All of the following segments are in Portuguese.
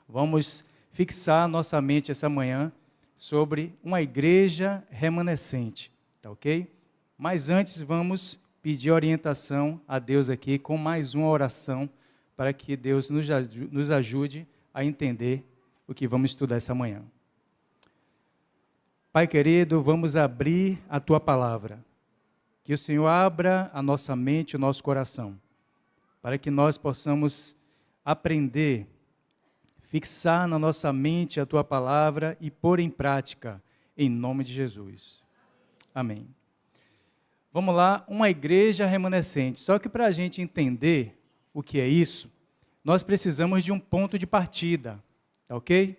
Vamos fixar nossa mente essa manhã sobre uma igreja remanescente, tá ok? Mas antes vamos pedir orientação a Deus aqui com mais uma oração para que Deus nos ajude a entender o que vamos estudar essa manhã. Pai querido, vamos abrir a Tua palavra. Que o Senhor abra a nossa mente, o nosso coração, para que nós possamos aprender, fixar na nossa mente a Tua palavra e pôr em prática, em nome de Jesus. Amém. Vamos lá, uma igreja remanescente. Só que para a gente entender o que é isso, nós precisamos de um ponto de partida, tá ok?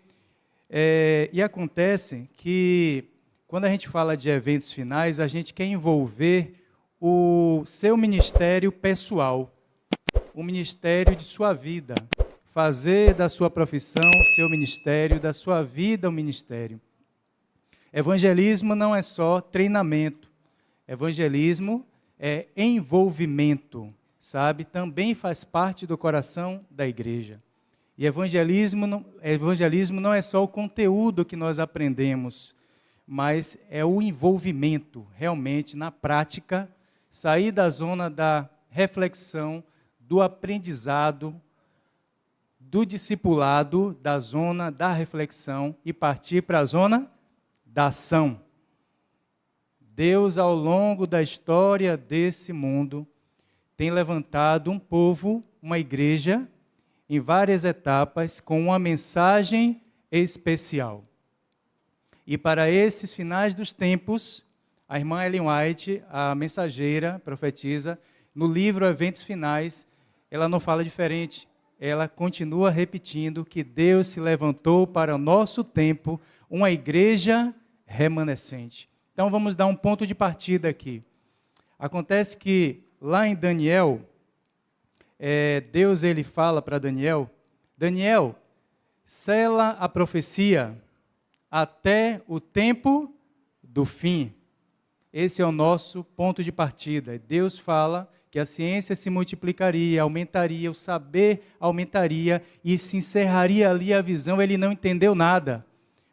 E acontece que, quando a gente fala de eventos finais, a gente quer envolver o seu ministério pessoal, o ministério de sua vida, fazer da sua profissão seu ministério, da sua vida um ministério. Evangelismo não é só treinamento, evangelismo é envolvimento, sabe? Também faz parte do coração da igreja. E evangelismo não é só o conteúdo que nós aprendemos, mas é o envolvimento, realmente, na prática, sair da zona da reflexão, do aprendizado, do discipulado, da zona da reflexão e partir para a zona da ação. Deus, ao longo da história desse mundo, tem levantado um povo, uma igreja, em várias etapas, com uma mensagem especial. E para esses finais dos tempos, a irmã Ellen White, a mensageira, profetiza, no livro Eventos Finais, ela não fala diferente. Ela continua repetindo que Deus se levantou para o nosso tempo, uma igreja remanescente. Então vamos dar um ponto de partida aqui. Acontece que lá em Daniel, Deus ele fala para Daniel, Daniel, sela a profecia até o tempo do fim. Esse é o nosso ponto de partida. Deus fala que a ciência se multiplicaria, aumentaria, o saber aumentaria e se encerraria ali a visão. Ele não entendeu nada,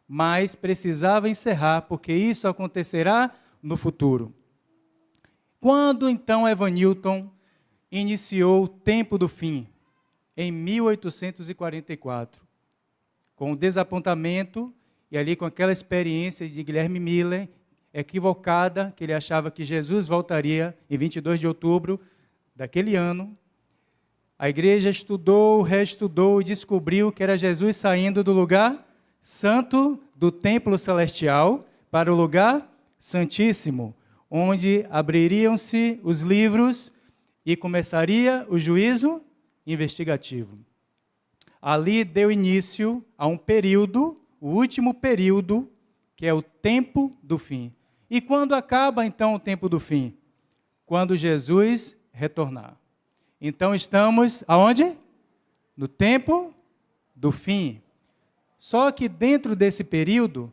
mas precisava encerrar, porque isso acontecerá no futuro. Quando então Evan Newton iniciou o tempo do fim? Em 1844, com o desapontamento e ali com aquela experiência de Guilherme Miller, equivocada, que ele achava que Jesus voltaria em 22 de outubro daquele ano. A igreja estudou, reestudou e descobriu que era Jesus saindo do lugar santo do templo celestial para o lugar santíssimo, onde abririam-se os livros e começaria o juízo investigativo. Ali deu início a um período, o último período, que é o tempo do fim. E quando acaba, então, o tempo do fim? Quando Jesus retornar. Então, estamos aonde? No tempo do fim. Só que dentro desse período,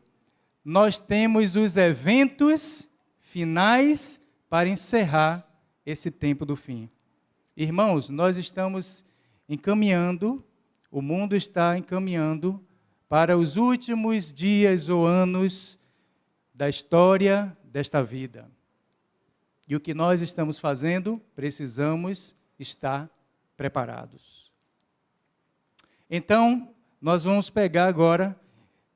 nós temos os eventos finais para encerrar esse tempo do fim. Irmãos, nós estamos encaminhando, o mundo está encaminhando para os últimos dias ou anos da história desta vida. E o que nós estamos fazendo? Precisamos estar preparados. Então, nós vamos pegar agora,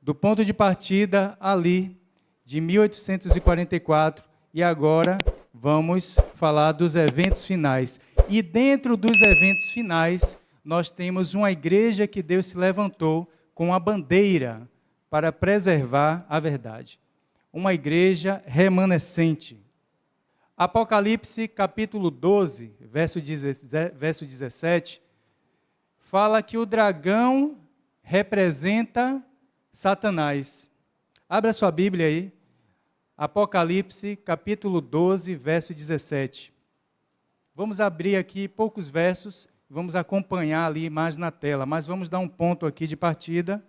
do ponto de partida ali, de 1844, e agora vamos falar dos eventos finais. E dentro dos eventos finais, nós temos uma igreja que Deus se levantou com a bandeira para preservar a verdade. Uma igreja remanescente. Apocalipse, capítulo 12, verso 17, fala que o dragão representa Satanás. Abra sua Bíblia aí. Apocalipse, capítulo 12, verso 17. Vamos abrir aqui poucos versos, vamos acompanhar ali mais na tela, mas vamos dar um ponto aqui de partida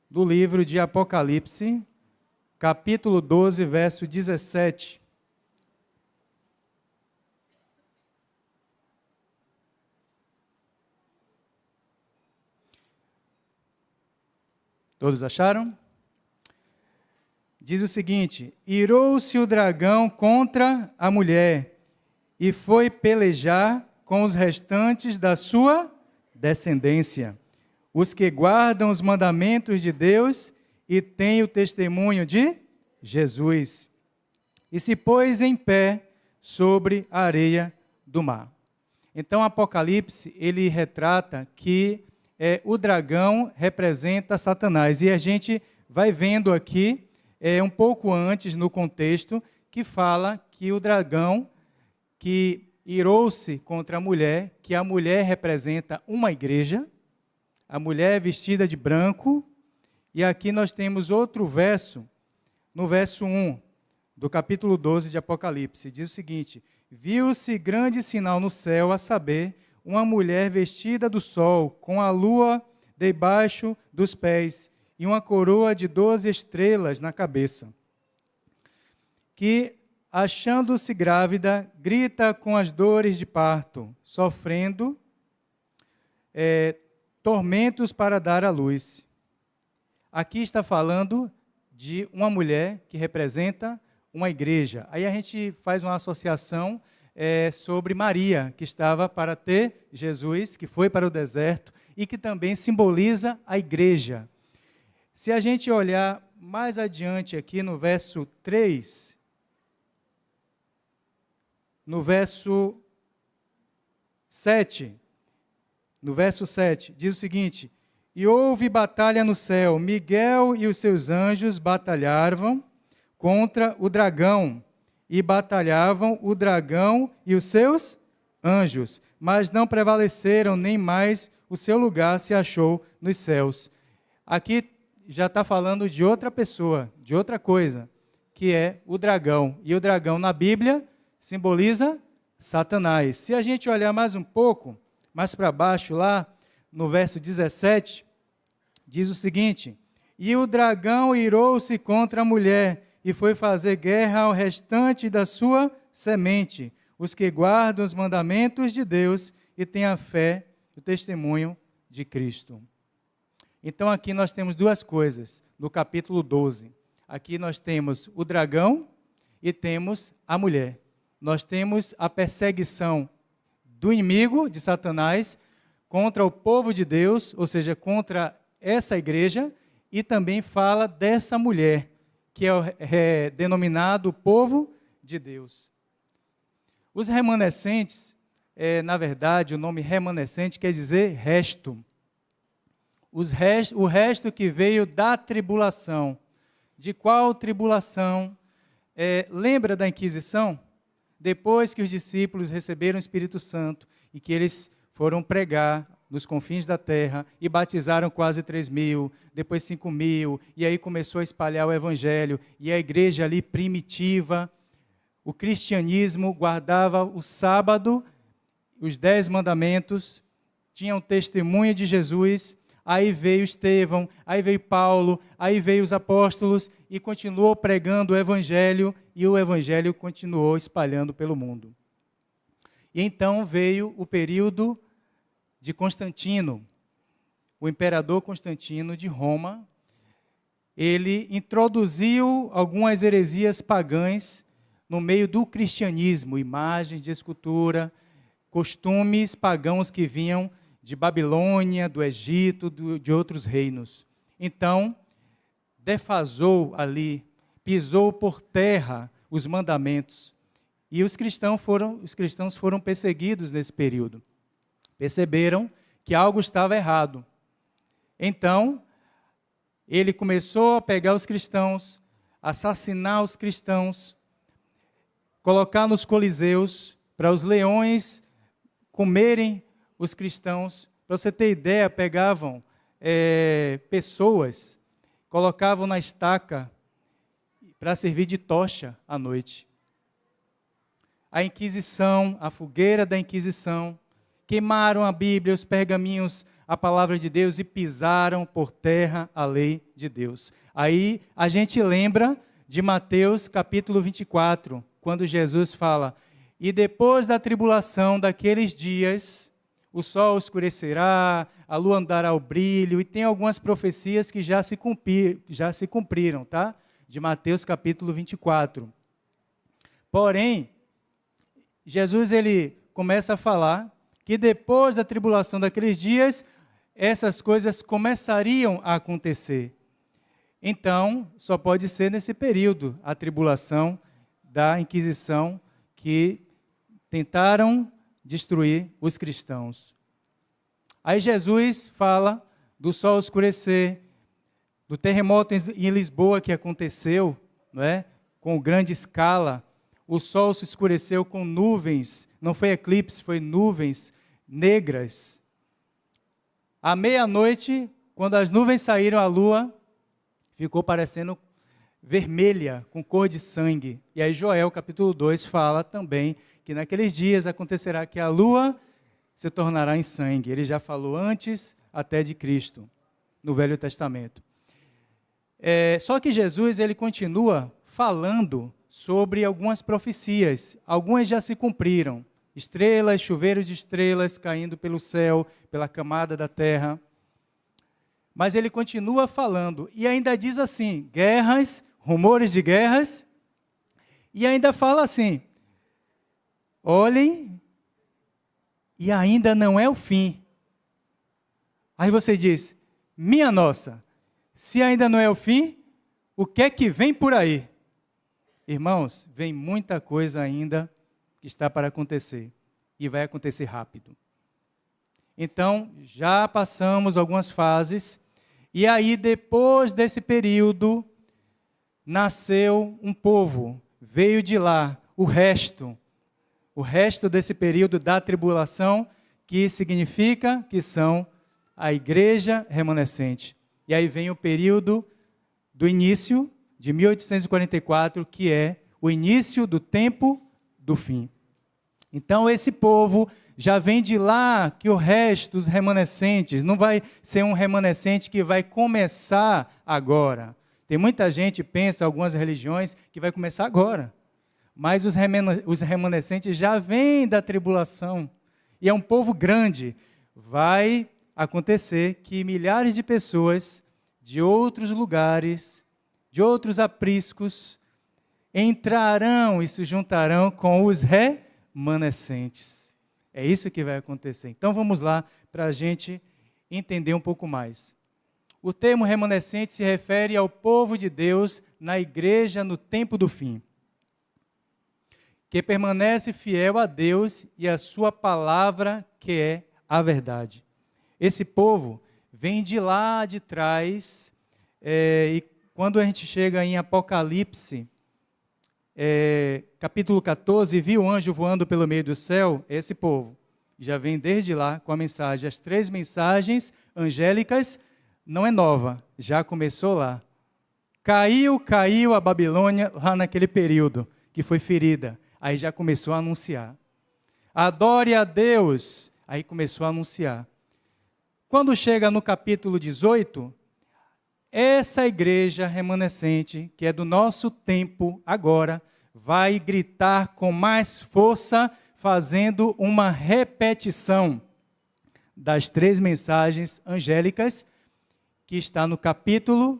do livro de Apocalipse, capítulo 12, verso 17. Todos acharam? Diz o seguinte: irou-se o dragão contra a mulher e foi pelejar com os restantes da sua descendência, os que guardam os mandamentos de Deus e têm o testemunho de Jesus. E se pôs em pé sobre a areia do mar. Então, Apocalipse, ele retrata que o dragão representa Satanás. E a gente vai vendo aqui, um pouco antes, no contexto, que fala que o dragão que irou-se contra a mulher, que a mulher representa uma igreja, a mulher vestida de branco, e aqui nós temos outro verso, no verso 1, do capítulo 12 de Apocalipse, diz o seguinte: viu-se grande sinal no céu, a saber, uma mulher vestida do sol, com a lua debaixo dos pés, e uma coroa de 12 estrelas na cabeça, que, achando-se grávida, grita com as dores de parto, sofrendo tormentos para dar à luz. Aqui está falando de uma mulher que representa uma igreja. Aí a gente faz uma associação sobre Maria, que estava para ter Jesus, que foi para o deserto, e que também simboliza a igreja. Se a gente olhar mais adiante aqui no verso 3, no verso 7, diz o seguinte: e houve batalha no céu, Miguel e os seus anjos batalhavam contra o dragão, e batalhavam o dragão e os seus anjos, mas não prevaleceram, nem mais o seu lugar se achou nos céus. Aqui já está falando de outra pessoa, de outra coisa, que é o dragão. E o dragão na Bíblia simboliza Satanás. Se a gente olhar mais um pouco, mais para baixo lá, no verso 17, diz o seguinte: e o dragão irou-se contra a mulher, e foi fazer guerra ao restante da sua semente, os que guardam os mandamentos de Deus e têm a fé, o testemunho de Cristo. Então aqui nós temos duas coisas, no capítulo 12. Aqui nós temos o dragão e temos a mulher. Nós temos a perseguição do inimigo, de Satanás, contra o povo de Deus, ou seja, contra essa igreja, e também fala dessa mulher, que é denominado povo de Deus. Os remanescentes, na verdade, o nome remanescente quer dizer resto. O resto que veio da tribulação. De qual tribulação? Lembra da Inquisição? Depois que os discípulos receberam o Espírito Santo e que eles foram pregar nos confins da terra e batizaram quase 3.000, depois 5.000, e aí começou a espalhar o evangelho, e a igreja ali primitiva, o cristianismo guardava o sábado, os 10 mandamentos, tinha um testemunho de Jesus. Aí veio Estevão, aí veio Paulo, aí veio os apóstolos e continuou pregando o evangelho, e o evangelho continuou espalhando pelo mundo. E então veio o período de Constantino, o imperador Constantino de Roma. Ele introduziu algumas heresias pagãs no meio do cristianismo, imagens de escultura, costumes pagãos que vinham de Babilônia, do Egito, de outros reinos. Então, defasou ali, pisou por terra os mandamentos. E os cristãos foram perseguidos nesse período. Perceberam que algo estava errado. Então, ele começou a pegar os cristãos, assassinar os cristãos, colocar nos coliseus para os leões comerem os cristãos. Para você ter ideia, pegavam pessoas, colocavam na estaca para servir de tocha à noite. A Inquisição, a fogueira da Inquisição, queimaram a Bíblia, os pergaminhos, a palavra de Deus, e pisaram por terra a lei de Deus. Aí a gente lembra de Mateus capítulo 24, quando Jesus fala: e depois da tribulação daqueles dias, o sol escurecerá, a lua dará o brilho, e tem algumas profecias que já se cumpriram, tá? De Mateus capítulo 24. Porém, Jesus ele começa a falar que depois da tribulação daqueles dias, essas coisas começariam a acontecer. Então, só pode ser nesse período, a tribulação da Inquisição, que tentaram destruir os cristãos. Aí Jesus fala do sol escurecer, do terremoto em Lisboa que aconteceu, não é? Com grande escala. O sol se escureceu com nuvens, não foi eclipse, foi nuvens negras. À meia-noite, quando as nuvens saíram, a lua ficou parecendo vermelha, com cor de sangue. E aí Joel, capítulo 2, fala também que naqueles dias acontecerá que a lua se tornará em sangue. Ele já falou antes até de Cristo, no Velho Testamento. Só que Jesus ele continua falando sobre algumas profecias. Algumas já se cumpriram. Estrelas, chuveiro de estrelas caindo pelo céu, pela camada da terra. Mas ele continua falando e ainda diz assim, guerras, rumores de guerras, e ainda fala assim, olhem, e ainda não é o fim. Aí você diz, minha nossa, se ainda não é o fim, o que é que vem por aí? Irmãos, vem muita coisa ainda que está para acontecer, e vai acontecer rápido. Então, já passamos algumas fases, e aí depois desse período, nasceu um povo, veio de lá, o resto desse período da tribulação, que significa que são a igreja remanescente. E aí vem o período do início, de 1844, que é o início do tempo do fim. Então esse povo já vem de lá, que o resto dos remanescentes, não vai ser um remanescente que vai começar agora. Tem muita gente que pensa, algumas religiões, que vai começar agora. Mas os remanescentes já vêm da tribulação. E é um povo grande. Vai acontecer que milhares de pessoas de outros lugares, de outros apriscos, entrarão e se juntarão com os remanescentes. É isso que vai acontecer. Então vamos lá para a gente entender um pouco mais. O termo remanescente se refere ao povo de Deus na igreja no tempo do fim, que permanece fiel a Deus e a sua palavra, que é a verdade. Esse povo vem de lá de trás, e quando a gente chega em Apocalipse, capítulo 14, viu o anjo voando pelo meio do céu, esse povo já vem desde lá com a mensagem. As 3 mensagens angélicas não é nova, já começou lá. Caiu a Babilônia lá naquele período, que foi ferida. Aí já começou a anunciar. Adore a Deus, aí começou a anunciar. Quando chega no capítulo 18, essa igreja remanescente, que é do nosso tempo agora, vai gritar com mais força, fazendo uma repetição das 3 mensagens angélicas, que está no capítulo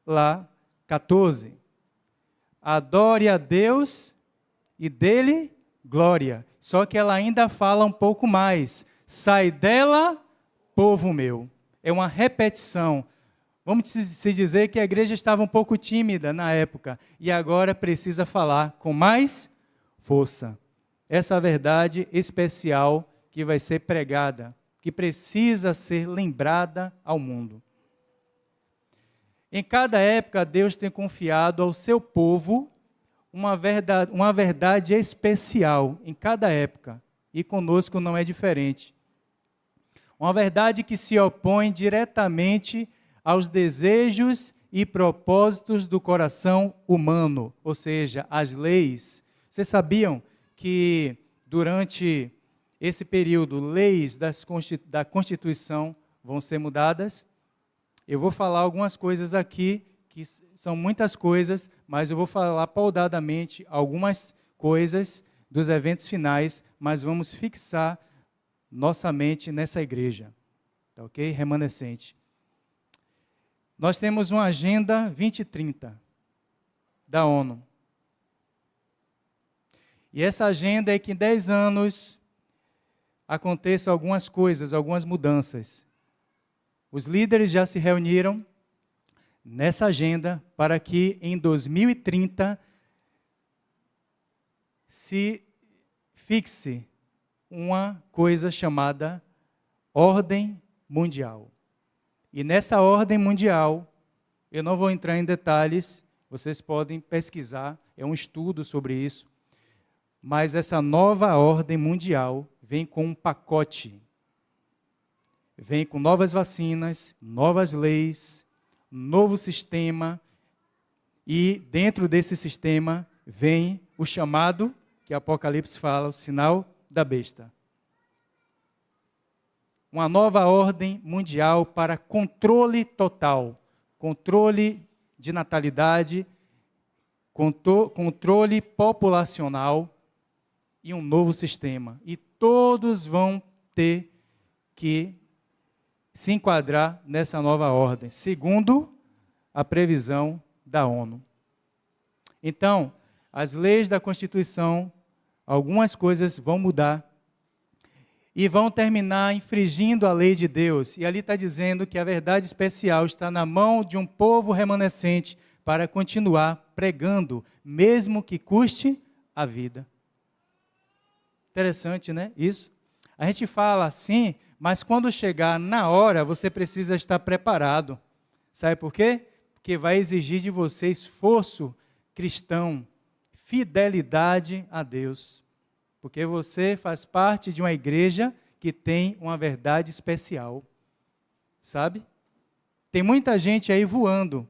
lá 14. Adore a Deus e dele glória. Só que ela ainda fala um pouco mais. Sai dela, povo meu. É uma repetição. Vamos se dizer que a igreja estava um pouco tímida na época e agora precisa falar com mais força. Essa verdade especial que vai ser pregada, que precisa ser lembrada ao mundo. Em cada época, Deus tem confiado ao seu povo uma verdade especial, em cada época, e conosco não é diferente. Uma verdade que se opõe diretamente aos desejos e propósitos do coração humano, ou seja, as leis. Vocês sabiam que durante esse período, leis da Constituição vão ser mudadas? Eu vou falar algumas coisas aqui, que são muitas coisas, mas eu vou falar paudadamente algumas coisas dos eventos finais, mas vamos fixar nossa mente nessa igreja, tá ok? Remanescente. Nós temos uma agenda 2030 da ONU. E essa agenda é que em 10 anos aconteçam algumas coisas, algumas mudanças. Os líderes já se reuniram nessa agenda para que em 2030 se fixe uma coisa chamada ordem mundial. E nessa ordem mundial, eu não vou entrar em detalhes, vocês podem pesquisar, é um estudo sobre isso, mas essa nova ordem mundial vem com um pacote, vem com novas vacinas, novas leis, novo sistema, e dentro desse sistema vem o chamado, que Apocalipse fala, o sinal da besta. Uma nova ordem mundial para controle total, controle de natalidade, controle populacional e um novo sistema. E todos vão ter que se enquadrar nessa nova ordem, segundo a previsão da ONU. Então, as leis da Constituição, algumas coisas vão mudar e vão terminar infringindo a lei de Deus. E ali está dizendo que a verdade especial está na mão de um povo remanescente para continuar pregando, mesmo que custe a vida. Interessante, né? Isso. A gente fala assim, mas quando chegar na hora, você precisa estar preparado. Sabe por quê? Porque vai exigir de você esforço cristão, fidelidade a Deus. Porque você faz parte de uma igreja que tem uma verdade especial. Sabe? Tem muita gente aí voando.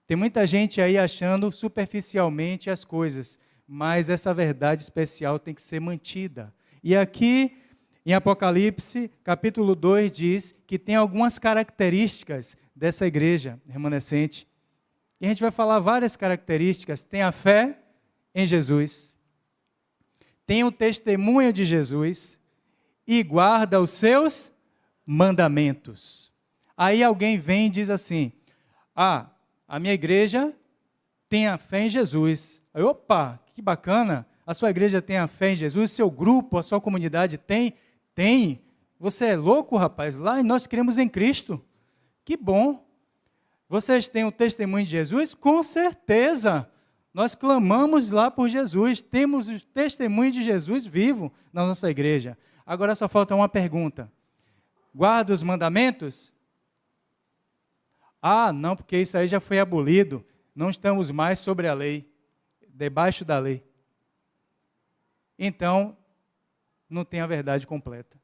Tem muita gente aí achando superficialmente as coisas. Mas essa verdade especial tem que ser mantida. E aqui, em Apocalipse, capítulo 2, diz que tem algumas características dessa igreja remanescente. E a gente vai falar várias características. Tem a fé em Jesus. Tem o testemunho de Jesus e guarda os seus mandamentos. Aí alguém vem e diz assim, a minha igreja tem a fé em Jesus. Aí, opa, que bacana, a sua igreja tem a fé em Jesus, seu grupo, a sua comunidade tem? Tem. Você é louco, rapaz? Lá nós cremos em Cristo. Que bom. Vocês têm o testemunho de Jesus? Com certeza. Nós clamamos lá por Jesus, temos o testemunho de Jesus vivo na nossa igreja. Agora só falta uma pergunta. Guarda os mandamentos? Ah, não, porque isso aí já foi abolido. Não estamos mais sobre a lei, debaixo da lei. Então, não tem a verdade completa.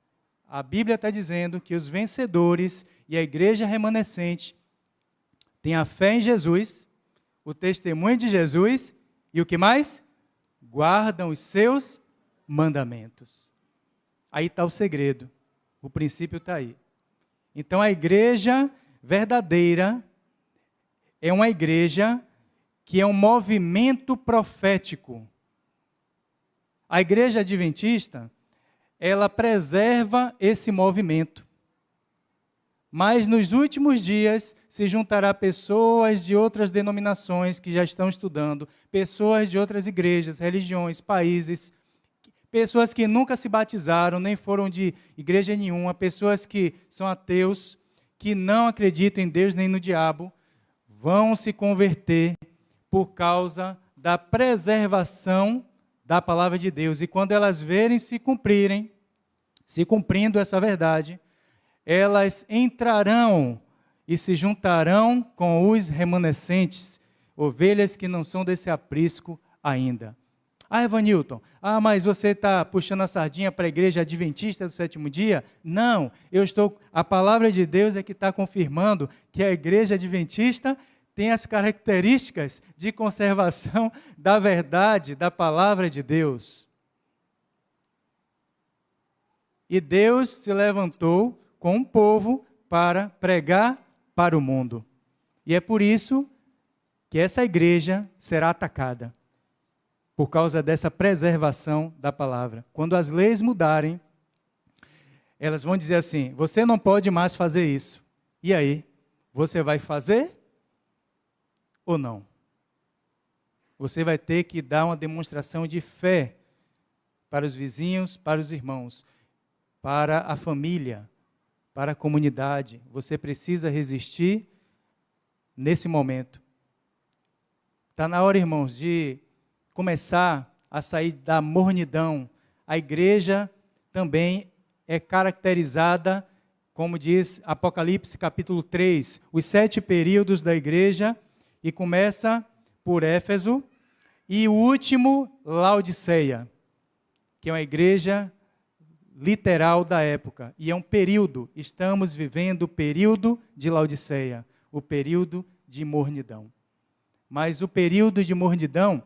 A Bíblia está dizendo que os vencedores e a igreja remanescente têm a fé em Jesus, o testemunho de Jesus e o que mais? Guardam os seus mandamentos. Aí está o segredo, o princípio está aí. Então a igreja verdadeira é uma igreja que é um movimento profético. A igreja adventista, ela preserva esse movimento. Mas nos últimos dias se juntará pessoas de outras denominações que já estão estudando, pessoas de outras igrejas, religiões, países, pessoas que nunca se batizaram, nem foram de igreja nenhuma, pessoas que são ateus, que não acreditam em Deus nem no diabo, vão se converter por causa da preservação da palavra de Deus. E quando elas verem se cumprindo essa verdade, elas entrarão e se juntarão com os remanescentes, ovelhas que não são desse aprisco ainda. Ah, Evanilton, mas você está puxando a sardinha para a igreja adventista do sétimo dia? Não, a palavra de Deus é que está confirmando que a igreja adventista tem as características de conservação da verdade, da palavra de Deus. E Deus se levantou com um povo para pregar para o mundo. E é por isso que essa igreja será atacada, por causa dessa preservação da palavra. Quando as leis mudarem, Elas vão dizer assim: você não pode mais fazer isso. E aí? Você vai fazer ou não? Você vai ter que dar uma demonstração de fé para os vizinhos, para os irmãos, para a família, para a comunidade. Você precisa resistir nesse momento. Está na hora, irmãos, de começar a sair da mornidão. A igreja também é caracterizada, como diz Apocalipse capítulo 3, os 7 períodos da igreja, e começa por Éfeso, e o último, Laodiceia, que é uma igreja literal da época, e é um período, estamos vivendo o período de Laodiceia, o período de mornidão. Mas o período de mornidão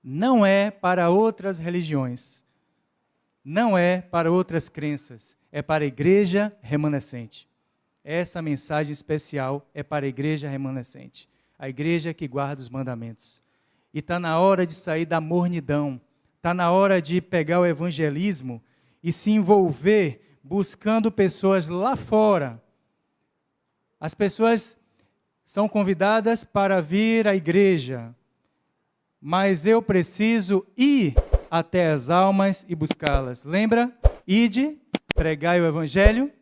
não é para outras religiões, não é para outras crenças, é para a igreja remanescente. Essa mensagem especial é para a igreja remanescente, a igreja que guarda os mandamentos. E está na hora de sair da mornidão, está na hora de pegar o evangelismo e se envolver buscando pessoas lá fora. As pessoas são convidadas para vir à igreja, mas eu preciso ir até as almas e buscá-las. Lembra? Ide, pregai o evangelho.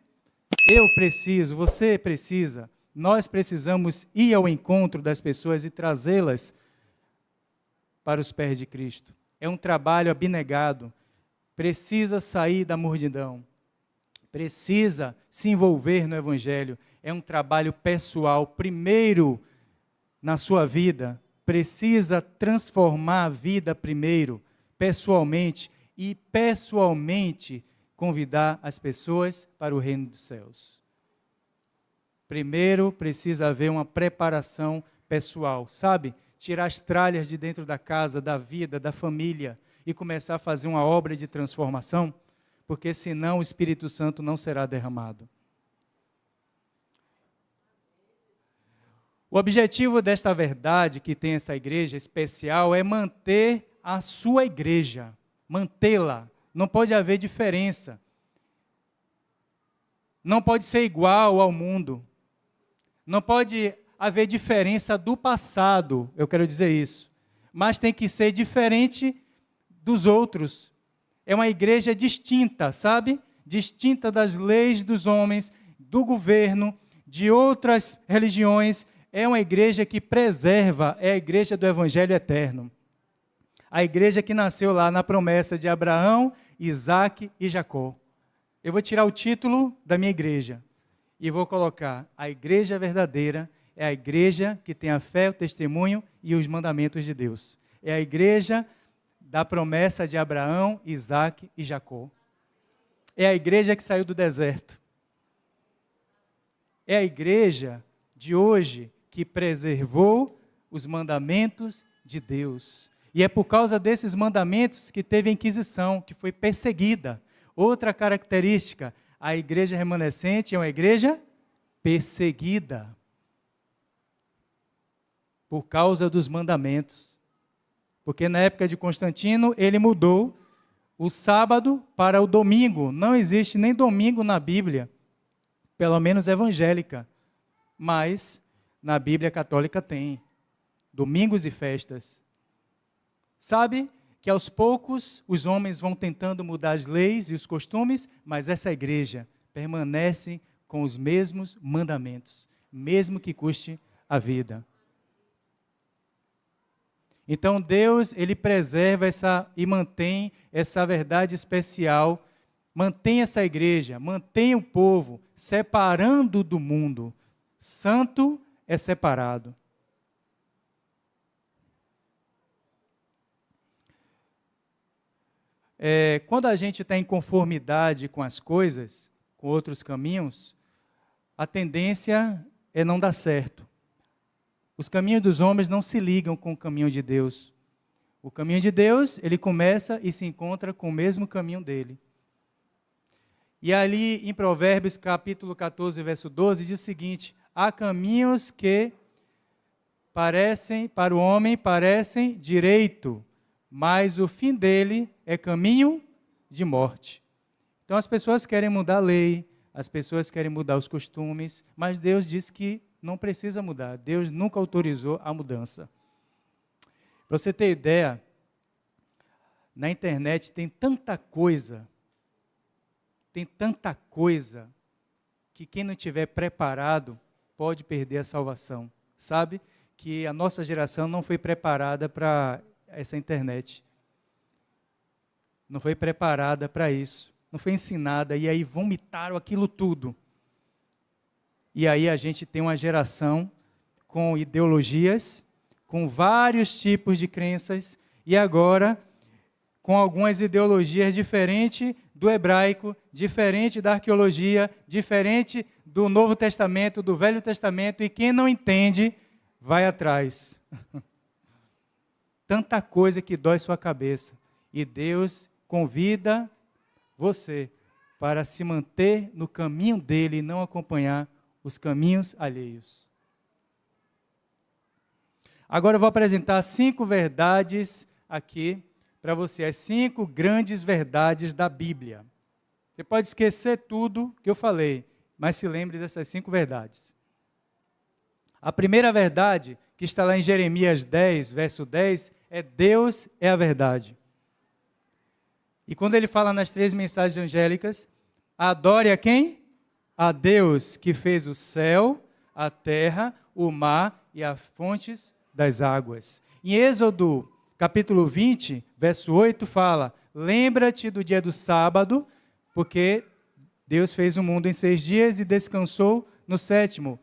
Eu preciso, você precisa, nós precisamos ir ao encontro das pessoas e trazê-las para os pés de Cristo. É um trabalho abnegado. Precisa sair da mornidão. Precisa se envolver no evangelho. É um trabalho pessoal. Primeiro, na sua vida, precisa transformar a vida primeiro, pessoalmente, e pessoalmente convidar as pessoas para o reino dos céus. Primeiro, precisa haver uma preparação pessoal, sabe? Tirar as tralhas de dentro da casa, da vida, da família, e começar a fazer uma obra de transformação, porque senão o Espírito Santo não será derramado. O objetivo desta verdade que tem essa igreja especial é manter a sua igreja, mantê-la. Não pode haver diferença. Não pode ser igual ao mundo. Não pode haver diferença do passado, eu quero dizer isso. Mas tem que ser diferente dos outros. É uma igreja distinta, sabe? Distinta das leis dos homens, do governo, de outras religiões. É uma igreja que preserva, é a igreja do Evangelho eterno. A igreja que nasceu lá na promessa de Abraão, Isaque e Jacó. Eu vou tirar o título da minha igreja e vou colocar: a igreja verdadeira é a igreja que tem a fé, o testemunho e os mandamentos de Deus. É a igreja da promessa de Abraão, Isaque e Jacó. É a igreja que saiu do deserto. É a igreja de hoje que preservou os mandamentos de Deus. E é por causa desses mandamentos que teve a Inquisição, que foi perseguida. Outra característica, a igreja remanescente é uma igreja perseguida por causa dos mandamentos. Porque na época de Constantino, ele mudou o sábado para o domingo. Não existe nem domingo na Bíblia, pelo menos evangélica. Mas na Bíblia católica tem domingos e festas. Sabe que aos poucos os homens vão tentando mudar as leis e os costumes, mas essa igreja permanece com os mesmos mandamentos, mesmo que custe a vida. Então Deus, Ele preserva e mantém essa verdade especial, mantém essa igreja, mantém o povo, separando do mundo. Santo é separado. Quando a gente está em conformidade com as coisas, com outros caminhos, a tendência é não dar certo. Os caminhos dos homens não se ligam com o caminho de Deus. O caminho de Deus, ele começa e se encontra com o mesmo caminho dele. E ali em Provérbios capítulo 14, verso 12, diz o seguinte: há caminhos que para o homem parecem direito, mas o fim dele é caminho de morte. Então as pessoas querem mudar a lei, as pessoas querem mudar os costumes, mas Deus diz que não precisa mudar. Deus nunca autorizou a mudança. Para você ter ideia, na internet tem tanta coisa, que quem não estiver preparado pode perder a salvação. Sabe que a nossa geração não foi preparada para essa internet. Não foi preparada para isso. Não foi ensinada, e aí vomitaram aquilo tudo. E aí a gente tem uma geração com ideologias, com vários tipos de crenças, e agora com algumas ideologias diferentes do hebraico, diferente da arqueologia, diferente do Novo Testamento, do Velho Testamento, e quem não entende, vai atrás. Tanta coisa que dói sua cabeça. E Deus convida você para se manter no caminho dele e não acompanhar os caminhos alheios. Agora eu vou apresentar 5 verdades aqui para você, as 5 grandes verdades da Bíblia. Você pode esquecer tudo que eu falei, mas se lembre dessas 5 verdades. A primeira verdade, que está lá em Jeremias 10, verso 10, é Deus é a verdade. E quando ele fala nas 3 mensagens angélicas, adore a quem? A Deus que fez o céu, a terra, o mar e as fontes das águas. Em Êxodo, capítulo 20, verso 8, fala, lembra-te do dia do sábado, porque Deus fez o mundo em 6 dias e descansou no 7º.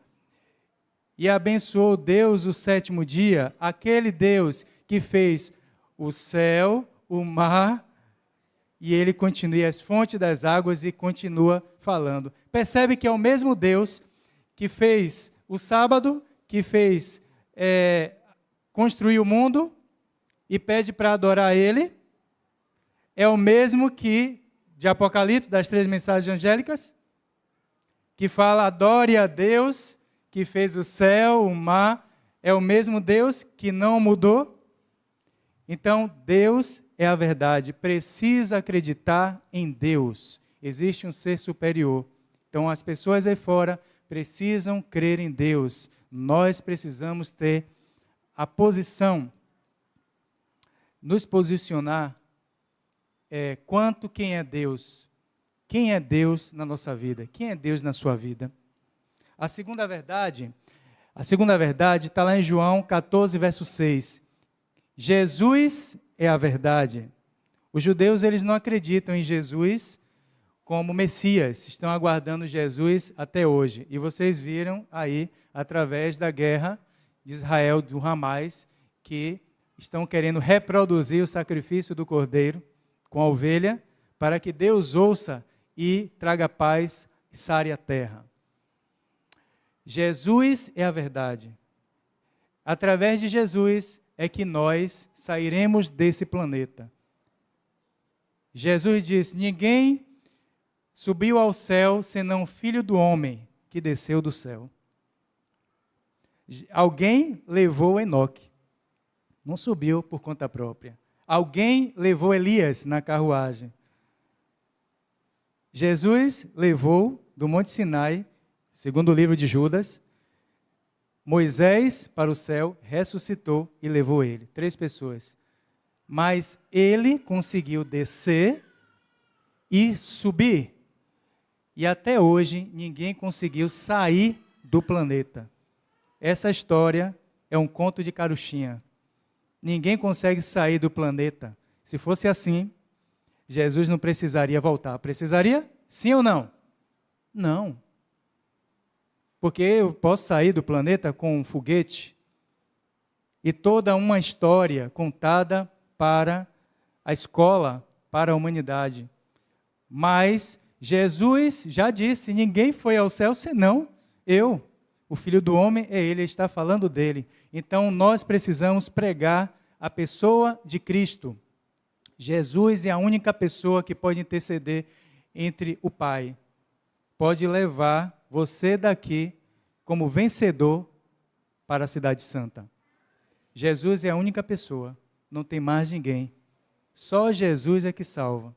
E abençoou Deus o 7º dia, aquele Deus que fez o céu, o mar, e ele continua as fontes das águas e continua falando. Percebe que é o mesmo Deus que fez o sábado, que fez construir o mundo e pede para adorar ele. É o mesmo que de Apocalipse, das 3 mensagens angélicas, que fala, adore a Deus que fez o céu, o mar. É o mesmo Deus que não mudou. Então, Deus é a verdade. Precisa acreditar em Deus. Existe um ser superior. Então, as pessoas aí fora precisam crer em Deus. Nós precisamos ter a posição, nos posicionar quanto quem é Deus. Quem é Deus na nossa vida? Quem é Deus na sua vida? A segunda verdade está lá em João 14, verso 6. Jesus é a verdade. Os judeus, eles não acreditam em Jesus como Messias, estão aguardando Jesus até hoje. E vocês viram aí, através da guerra de Israel, do Hamas, que estão querendo reproduzir o sacrifício do cordeiro com a ovelha, para que Deus ouça e traga paz e sare a terra. Jesus é a verdade. Através de Jesus é que nós sairemos desse planeta. Jesus disse, ninguém subiu ao céu senão o Filho do Homem que desceu do céu. Alguém levou Enoque. Não subiu por conta própria. Alguém levou Elias na carruagem. Jesus levou do Monte Sinai, segundo o livro de Judas, Moisés para o céu, ressuscitou e levou ele. 3 pessoas. Mas ele conseguiu descer e subir. E até hoje ninguém conseguiu sair do planeta. Essa história é um conto de carochinha. Ninguém consegue sair do planeta. Se fosse assim, Jesus não precisaria voltar. Precisaria? Sim ou não? Não. Porque eu posso sair do planeta com um foguete e toda uma história contada para a escola, para a humanidade. Mas Jesus já disse, ninguém foi ao céu senão eu. O Filho do Homem é ele está falando dele. Então nós precisamos pregar a pessoa de Cristo. Jesus é a única pessoa que pode interceder entre o Pai. Pode levar você daqui como vencedor para a Cidade Santa. Jesus é a única pessoa, não tem mais ninguém. Só Jesus é que salva.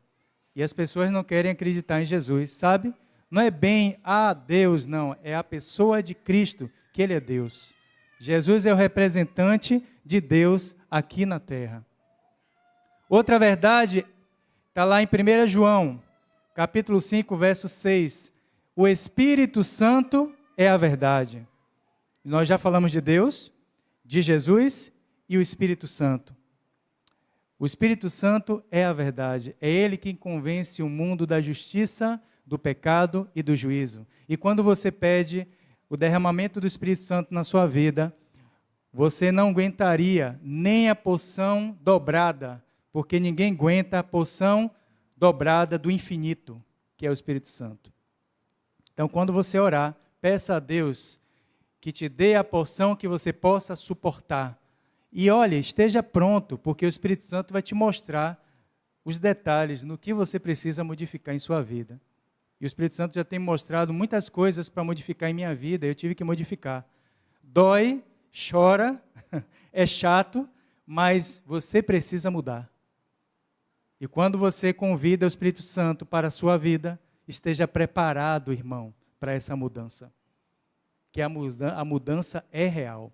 E as pessoas não querem acreditar em Jesus, sabe? Não é bem a Deus, não. É a pessoa de Cristo, que Ele é Deus. Jesus é o representante de Deus aqui na terra. Outra verdade está lá em 1 João, capítulo 5, verso 6. O Espírito Santo é a verdade. Nós já falamos de Deus, de Jesus e o Espírito Santo. O Espírito Santo é a verdade. É Ele quem convence o mundo da justiça, do pecado e do juízo. E quando você pede o derramamento do Espírito Santo na sua vida, você não aguentaria nem a porção dobrada, porque ninguém aguenta a porção dobrada do infinito, que é o Espírito Santo. Então, quando você orar, peça a Deus que te dê a porção que você possa suportar. E olha, esteja pronto, porque o Espírito Santo vai te mostrar os detalhes no que você precisa modificar em sua vida. E o Espírito Santo já tem mostrado muitas coisas para modificar em minha vida, eu tive que modificar. Dói, chora, é chato, mas você precisa mudar. E quando você convida o Espírito Santo para a sua vida, esteja preparado, irmão, para essa mudança. Que a mudança é real.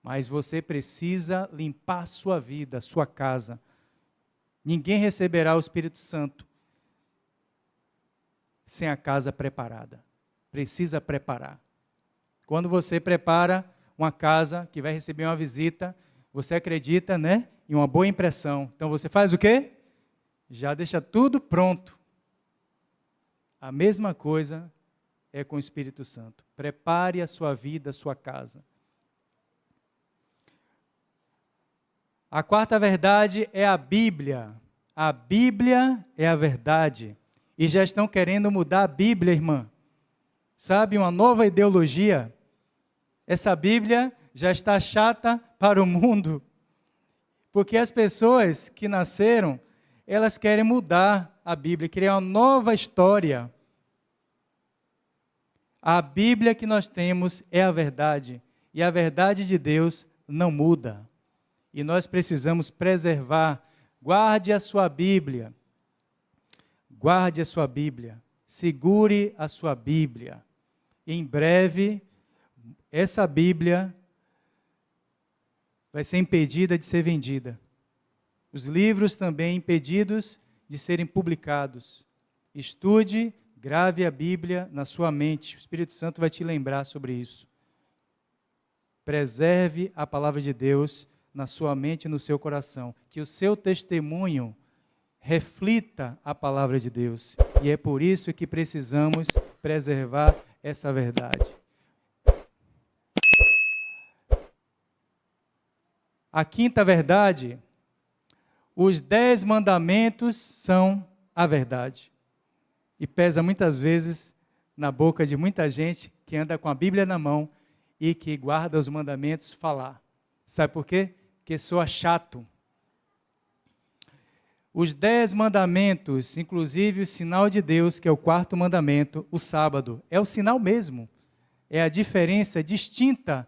Mas você precisa limpar a sua vida, a sua casa. Ninguém receberá o Espírito Santo sem a casa preparada. Precisa preparar. Quando você prepara uma casa que vai receber uma visita, você acredita, né, em uma boa impressão. Então você faz o quê? Já deixa tudo pronto. A mesma coisa é com o Espírito Santo. Prepare a sua vida, a sua casa. A quarta verdade é a Bíblia. A Bíblia é a verdade. E já estão querendo mudar a Bíblia, irmã. Sabe, uma nova ideologia. Essa Bíblia já está chata para o mundo. Porque as pessoas que nasceram, elas querem mudar a Bíblia, criar uma nova história. A Bíblia que nós temos é a verdade. E a verdade de Deus não muda. E nós precisamos preservar. Guarde a sua Bíblia. Guarde a sua Bíblia. Segure a sua Bíblia. Em breve, essa Bíblia vai ser impedida de ser vendida. Os livros também impedidos de serem publicados. Estude, grave a Bíblia na sua mente. O Espírito Santo vai te lembrar sobre isso. Preserve a palavra de Deus na sua mente e no seu coração. Que o seu testemunho reflita a palavra de Deus. E é por isso que precisamos preservar essa verdade. A quinta verdade, os 10 mandamentos são a verdade. E pesa muitas vezes na boca de muita gente que anda com a Bíblia na mão e que guarda os mandamentos falar. Sabe por quê? Porque soa chato. Os 10 mandamentos, inclusive o sinal de Deus, que é o quarto mandamento, o sábado, é o sinal mesmo. É a diferença distinta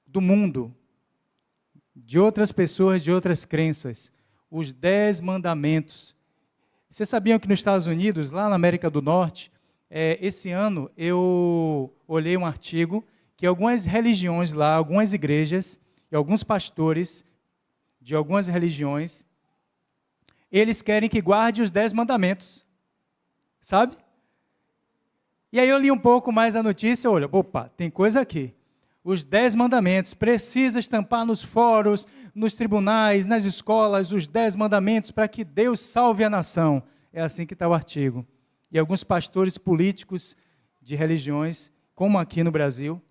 do mundo, de outras pessoas, de outras crenças. Os 10 mandamentos. Vocês sabiam que nos Estados Unidos, lá na América do Norte, esse ano eu olhei um artigo que algumas religiões lá, algumas igrejas e alguns pastores de algumas religiões, eles querem que guarde os 10 mandamentos, sabe? E aí eu li um pouco mais a notícia, olha, opa, tem coisa aqui. Os 10 mandamentos, precisa estampar nos fóruns, nos tribunais, nas escolas, os 10 mandamentos para que Deus salve a nação. É assim que está o artigo. E alguns pastores políticos de religiões, como aqui no Brasil,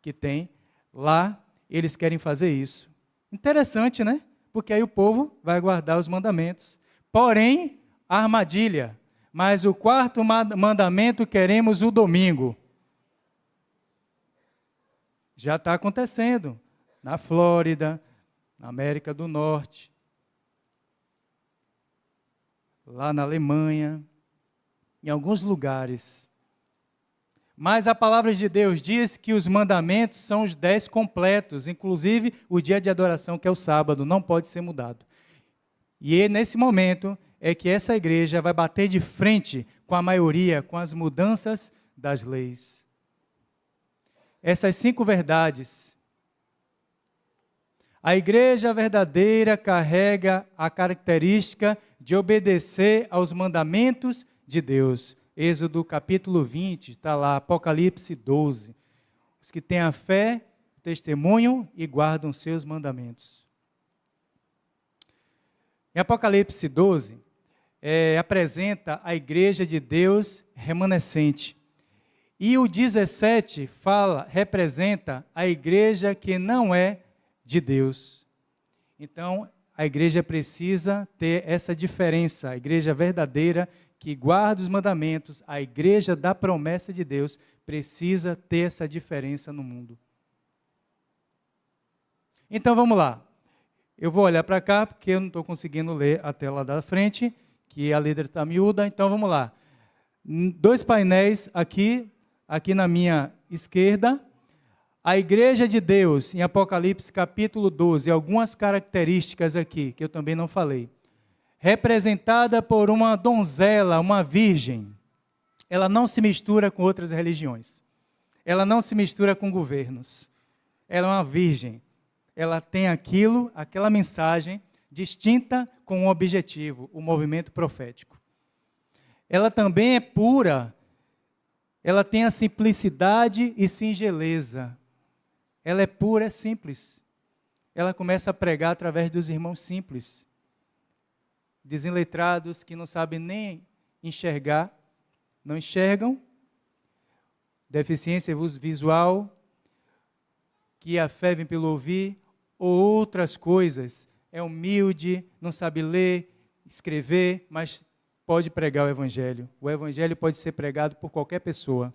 que tem, lá eles querem fazer isso. Interessante, né? Porque aí o povo vai guardar os mandamentos. Porém, a armadilha. Mas o quarto mandamento queremos o domingo. Já está acontecendo na Flórida, na América do Norte, lá na Alemanha, em alguns lugares. Mas a palavra de Deus diz que os mandamentos são os 10 completos, inclusive o dia de adoração, que é o sábado, não pode ser mudado. E nesse momento, é que essa igreja vai bater de frente com a maioria, com as mudanças das leis. Essas 5 verdades. A igreja verdadeira carrega a característica de obedecer aos mandamentos de Deus. Êxodo capítulo 20, está lá, Apocalipse 12. Os que têm a fé, testemunham e guardam seus mandamentos. Em Apocalipse 12, apresenta a igreja de Deus remanescente. E o 17 representa a igreja que não é de Deus. Então, a igreja precisa ter essa diferença. A igreja verdadeira que guarda os mandamentos, a igreja da promessa de Deus, precisa ter essa diferença no mundo. Então, vamos lá. Eu vou olhar para cá, porque eu não estou conseguindo ler a tela da frente, que a letra está miúda. Então, vamos lá. 2 painéis aqui na minha esquerda. A igreja de Deus, em Apocalipse capítulo 12, algumas características aqui, que eu também não falei. Representada por uma donzela, uma virgem. Ela não se mistura com outras religiões. Ela não se mistura com governos. Ela é uma virgem. Ela tem aquela mensagem distinta com um objetivo, o movimento profético. Ela também é pura. Ela tem a simplicidade e singeleza. Ela é pura, é simples. Ela começa a pregar através dos irmãos simples, desenletrados, que não sabem nem enxergar, não enxergam, deficiência visual, que a fé vem pelo ouvir, ou outras coisas. É humilde, não sabe ler, escrever, mas pode pregar o evangelho. O evangelho pode ser pregado por qualquer pessoa.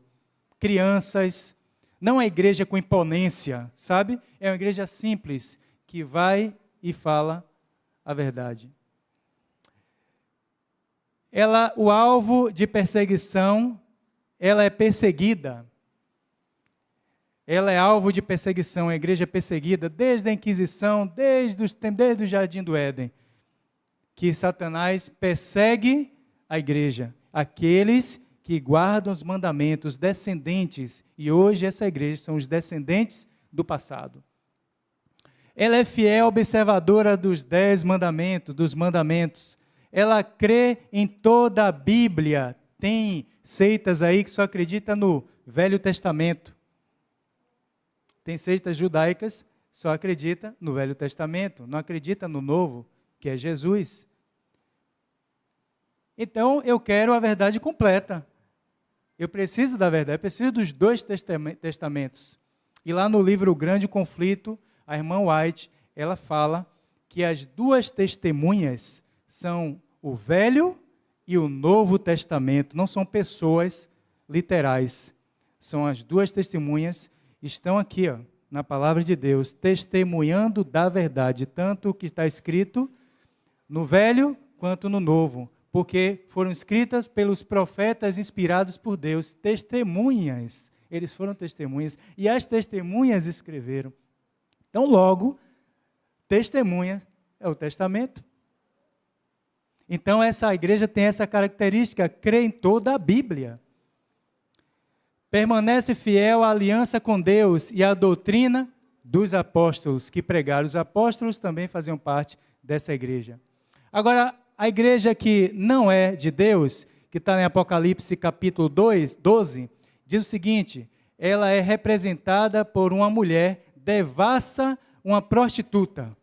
Crianças. Não é igreja com imponência, sabe? É uma igreja simples, que vai e fala a verdade. O alvo de perseguição, ela é perseguida. Ela é alvo de perseguição, a igreja é perseguida desde a Inquisição, desde o Jardim do Éden, que Satanás persegue a igreja, aqueles que guardam os mandamentos, descendentes, e hoje essa igreja são os descendentes do passado. Ela é fiel observadora dos 10 mandamentos, dos mandamentos. Ela crê em toda a Bíblia. Tem seitas aí que só acreditam no Velho Testamento. Tem seitas judaicas que só acreditam no Velho Testamento, não acreditam no Novo, que é Jesus. Então, eu quero a verdade completa. Eu preciso da verdade, eu preciso dos 2 testamentos. E lá no livro O Grande Conflito, a irmã White, ela fala que as 2 testemunhas são o Velho e o Novo Testamento. Não são pessoas literais. São as 2 testemunhas, estão aqui, na palavra de Deus, testemunhando da verdade, tanto o que está escrito no Velho quanto no Novo. Porque foram escritas pelos profetas inspirados por Deus, testemunhas. Eles foram testemunhas, e as testemunhas escreveram. Então, logo, testemunha é o testamento. Então, essa igreja tem essa característica, crê em toda a Bíblia. Permanece fiel à aliança com Deus e à doutrina dos apóstolos que pregaram. Os apóstolos também faziam parte dessa igreja. Agora, a igreja que não é de Deus, que está em Apocalipse capítulo 12, diz o seguinte: ela é representada por uma mulher devassa, uma prostituta.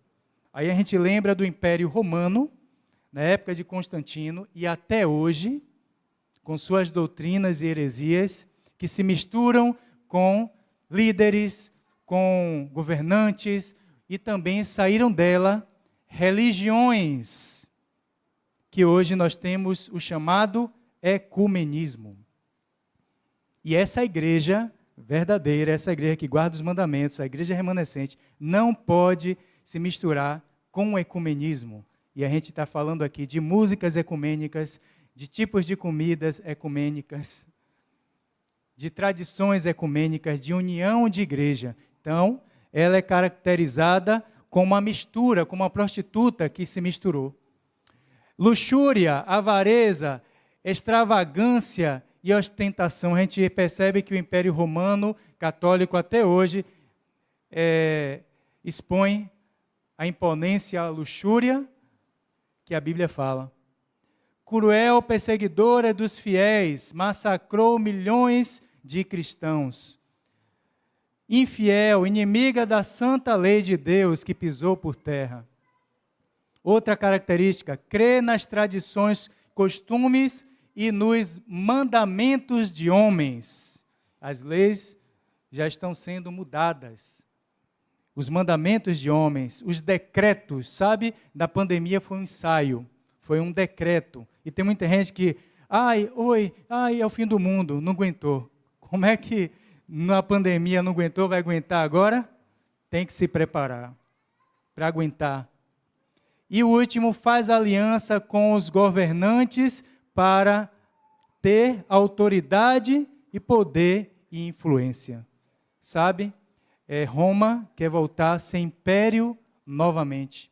Aí a gente lembra do Império Romano, na época de Constantino, e até hoje, com suas doutrinas e heresias, que se misturam com líderes, com governantes, e também saíram dela religiões, que hoje nós temos o chamado ecumenismo. E essa igreja verdadeira, essa igreja que guarda os mandamentos, a igreja remanescente, não pode se misturar com o ecumenismo. E a gente está falando aqui de músicas ecumênicas, de tipos de comidas ecumênicas, de tradições ecumênicas, de união de igreja. Então, ela é caracterizada como uma mistura, como uma prostituta que se misturou. Luxúria, avareza, extravagância e ostentação. A gente percebe que o Império Romano Católico até hoje expõe a imponência, a luxúria que a Bíblia fala. Cruel perseguidora dos fiéis, massacrou milhões de cristãos. Infiel, inimiga da santa lei de Deus que pisou por terra. Outra característica, crê nas tradições, costumes e nos mandamentos de homens. As leis já estão sendo mudadas. Os mandamentos de homens, os decretos, sabe? Da pandemia foi um ensaio, foi um decreto. E tem muita gente que, é o fim do mundo, não aguentou. Como é que na pandemia não aguentou, vai aguentar agora? Tem que se preparar para aguentar. E o último, faz aliança com os governantes para ter autoridade e poder e influência. Sabe? Roma quer voltar a ser império novamente.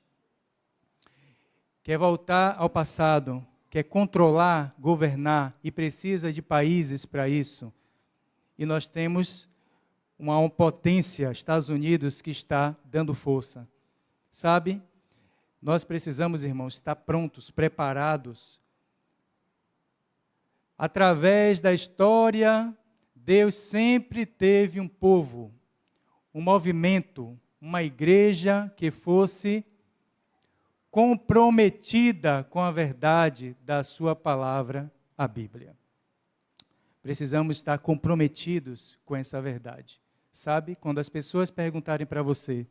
Quer voltar ao passado, quer controlar, governar e precisa de países para isso. E nós temos uma potência, Estados Unidos, que está dando força. Sabe? Nós precisamos, irmãos, estar prontos, preparados. Através da história, Deus sempre teve um povo, um movimento, uma igreja que fosse comprometida com a verdade da sua palavra, a Bíblia. Precisamos estar comprometidos com essa verdade. Sabe? Quando as pessoas perguntarem para você,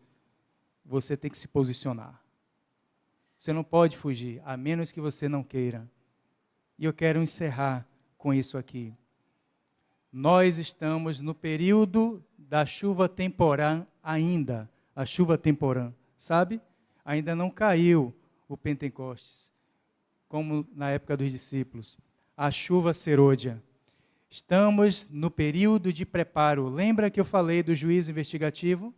você tem que se posicionar. Você não pode fugir, a menos que você não queira. E eu quero encerrar com isso aqui. Nós estamos no período da chuva temporã ainda, a chuva temporã, sabe? Ainda não caiu o Pentecostes, como na época dos discípulos. A chuva serôdia. Estamos no período de preparo. Lembra que eu falei do juízo investigativo?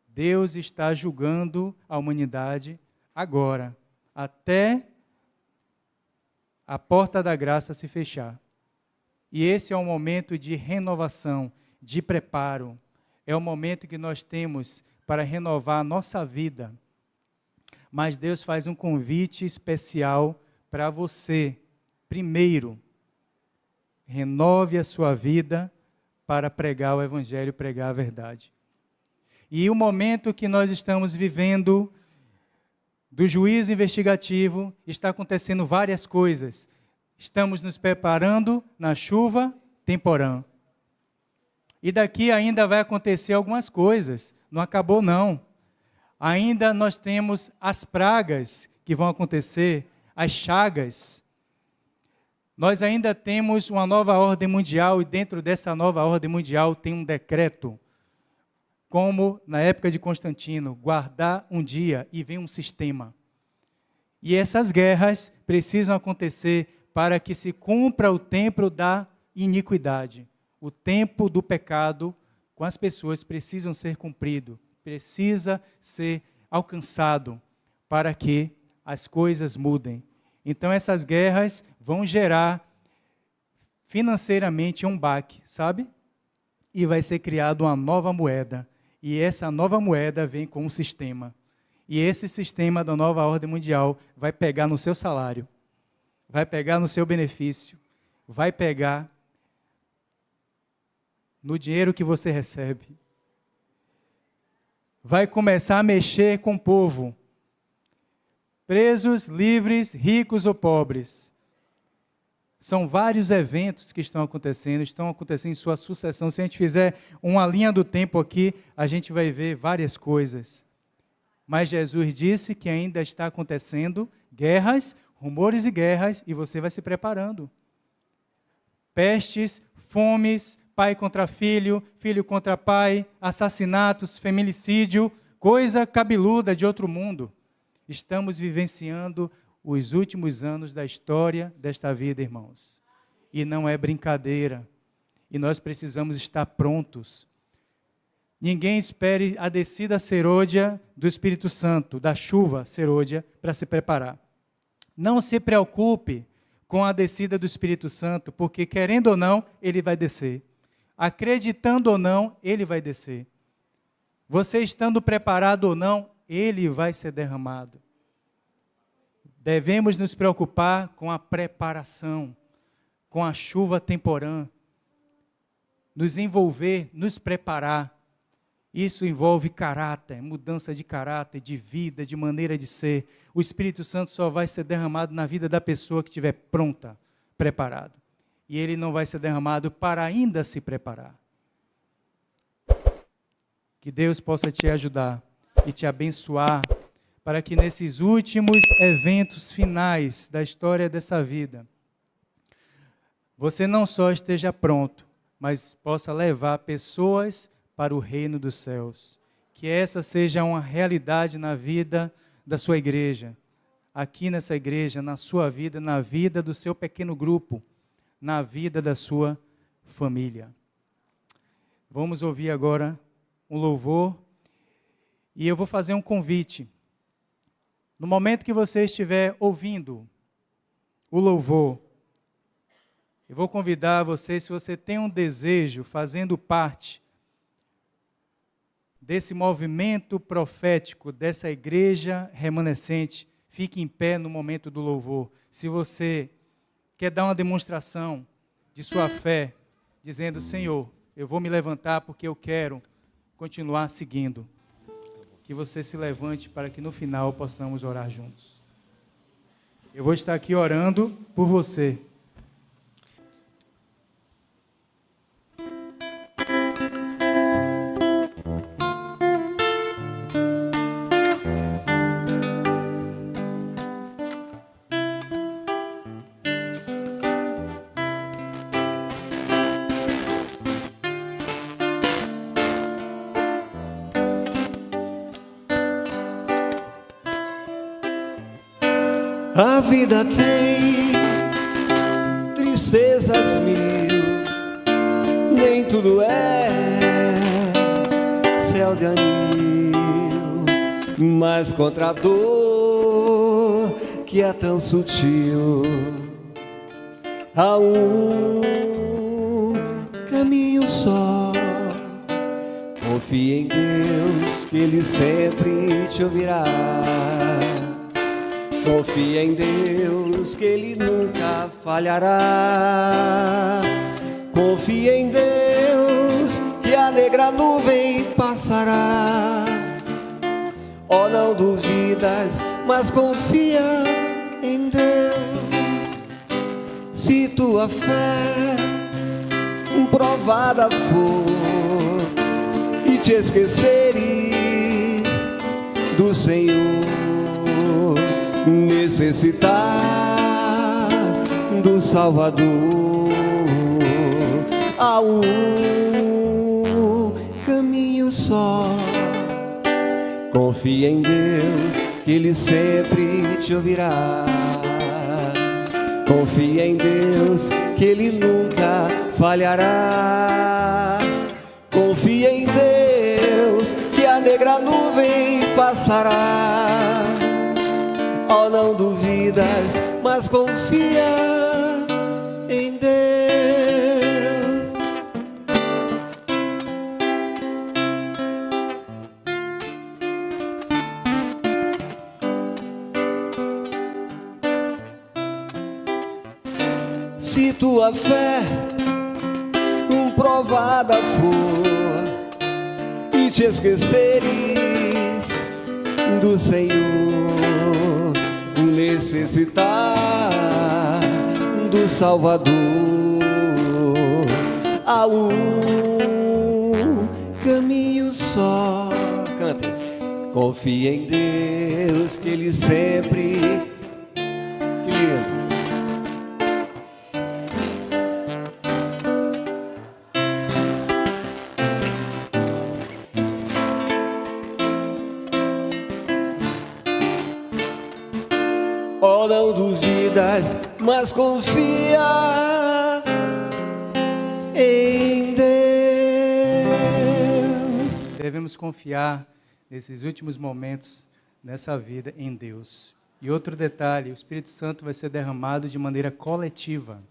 Deus está julgando a humanidade agora, até a porta da graça se fechar. E esse é um momento de renovação, de preparo. É o momento que nós temos para renovar a nossa vida. Mas Deus faz um convite especial para você. Primeiro, renove a sua vida para pregar o Evangelho, pregar a verdade. E o momento que nós estamos vivendo do juízo investigativo, está acontecendo várias coisas. Estamos nos preparando na chuva temporã. E daqui ainda vai acontecer algumas coisas. Não acabou, não. Ainda nós temos as pragas que vão acontecer, as chagas. Nós ainda temos uma nova ordem mundial, e dentro dessa nova ordem mundial tem um decreto, como na época de Constantino, guardar um dia e vem um sistema. E essas guerras precisam acontecer para que se cumpra o tempo da iniquidade. O tempo do pecado com as pessoas precisam ser cumprido, precisa ser alcançado para que as coisas mudem. Então essas guerras vão gerar financeiramente um baque, sabe? E vai ser criada uma nova moeda. E essa nova moeda vem com um sistema. E esse sistema da nova ordem mundial vai pegar no seu salário, vai pegar no seu benefício, vai pegar no dinheiro que você recebe. Vai começar a mexer com o povo. Presos, livres, ricos ou pobres. São vários eventos que estão acontecendo em sua sucessão. Se a gente fizer uma linha do tempo aqui, a gente vai ver várias coisas. Mas Jesus disse que ainda está acontecendo guerras, rumores e guerras, e você vai se preparando. Pestes, fomes, pai contra filho, filho contra pai, assassinatos, feminicídio, coisa cabeluda de outro mundo. Estamos vivenciando os últimos anos da história desta vida, irmãos. E não é brincadeira. E nós precisamos estar prontos. Ninguém espere a descida serôdia do Espírito Santo, da chuva serôdia, para se preparar. Não se preocupe com a descida do Espírito Santo, porque querendo ou não, ele vai descer. Acreditando ou não, ele vai descer. Você estando preparado ou não, ele vai ser derramado. Devemos nos preocupar com a preparação, com a chuva temporã, nos envolver, nos preparar. Isso envolve caráter, mudança de caráter, de vida, de maneira de ser. O Espírito Santo só vai ser derramado na vida da pessoa que estiver pronta, preparada. E ele não vai ser derramado para ainda se preparar. Que Deus possa te ajudar e te abençoar, para que nesses últimos eventos finais da história dessa vida, você não só esteja pronto, mas possa levar pessoas para o reino dos céus. Que essa seja uma realidade na vida da sua igreja, aqui nessa igreja, na sua vida, na vida do seu pequeno grupo, na vida da sua família. Vamos ouvir agora um louvor e eu vou fazer um convite. No momento que você estiver ouvindo o louvor, eu vou convidar você, se você tem um desejo, fazendo parte desse movimento profético, dessa igreja remanescente, fique em pé no momento do louvor. Se você quer dar uma demonstração de sua fé, dizendo, Senhor, eu vou me levantar porque eu quero continuar seguindo. Que você se levante para que no final possamos orar juntos. Eu vou estar aqui orando por você. A vida tem tristezas mil, nem tudo é céu de anil, mas contra a dor que é tão sutil, há um caminho só. Confie em Deus que Ele sempre te ouvirá. Confia em Deus que Ele nunca falhará. Confia em Deus que a negra nuvem passará. Oh, não duvidas, mas confia em Deus. Se tua fé provada for e te esqueceres do Senhor, necessitar do Salvador, há um caminho só. Confia em Deus que Ele sempre te ouvirá. Confia em Deus que Ele nunca falhará. Confia em Deus que a negra nuvem passará. Oh, não duvidas, mas confia em Deus. Se tua fé provada for e te esqueceres do Senhor, necessitar do Salvador, há um caminho só. Cante. Confia em Deus que Ele sempre... Que lindo. Oh, não duvidas, mas confia em Deus. Devemos confiar nesses últimos momentos, nessa vida, em Deus. E outro detalhe, o Espírito Santo vai ser derramado de maneira coletiva,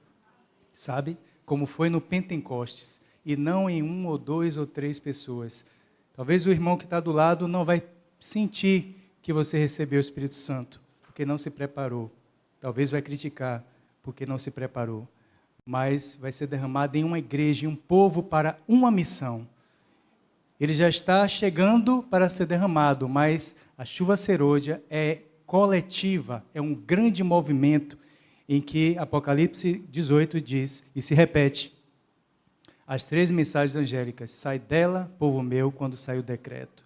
sabe? Como foi no Pentecostes, e não em 1 ou 2 ou 3 pessoas. Talvez o irmão que está do lado não vai sentir que você recebeu o Espírito Santo, porque não se preparou. Talvez vai criticar, porque não se preparou. Mas vai ser derramado em uma igreja, em um povo para uma missão. Ele já está chegando para ser derramado, mas a chuva serôdia é coletiva, é um grande movimento em que Apocalipse 18 diz, e se repete, as 3 mensagens angélicas, sai dela, povo meu, quando sai o decreto.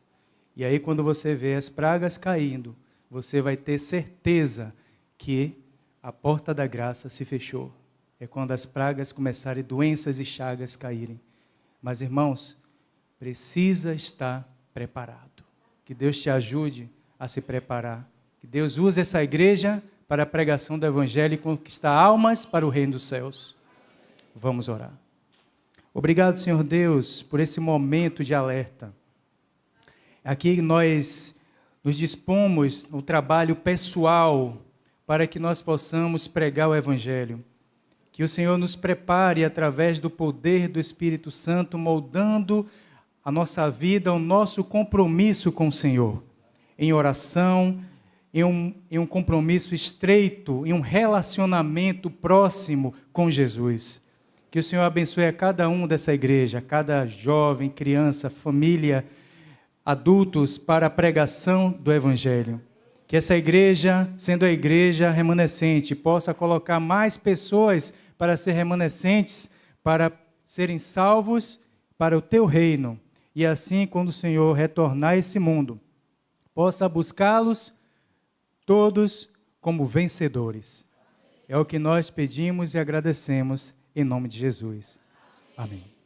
E aí quando você vê as pragas caindo, você vai ter certeza que a porta da graça se fechou. É quando as pragas começarem, doenças e chagas caírem. Mas irmãos, precisa estar preparado. Que Deus te ajude a se preparar. Que Deus use essa igreja para a pregação do Evangelho e conquistar almas para o reino dos céus. Vamos orar. Obrigado, Senhor Deus, por esse momento de alerta. Aqui nós nos dispomos no trabalho pessoal para que nós possamos pregar o Evangelho. Que o Senhor nos prepare através do poder do Espírito Santo, moldando a nossa vida, o nosso compromisso com o Senhor, em oração, em um compromisso estreito, em um relacionamento próximo com Jesus. Que o Senhor abençoe a cada um dessa igreja, a cada jovem, criança, família, adultos, para a pregação do Evangelho. Que essa igreja, sendo a igreja remanescente, possa colocar mais pessoas para ser remanescentes, para serem salvos para o teu reino. E assim, quando o Senhor retornar a esse mundo, possa buscá-los todos como vencedores. É o que nós pedimos e agradecemos em nome de Jesus. Amém.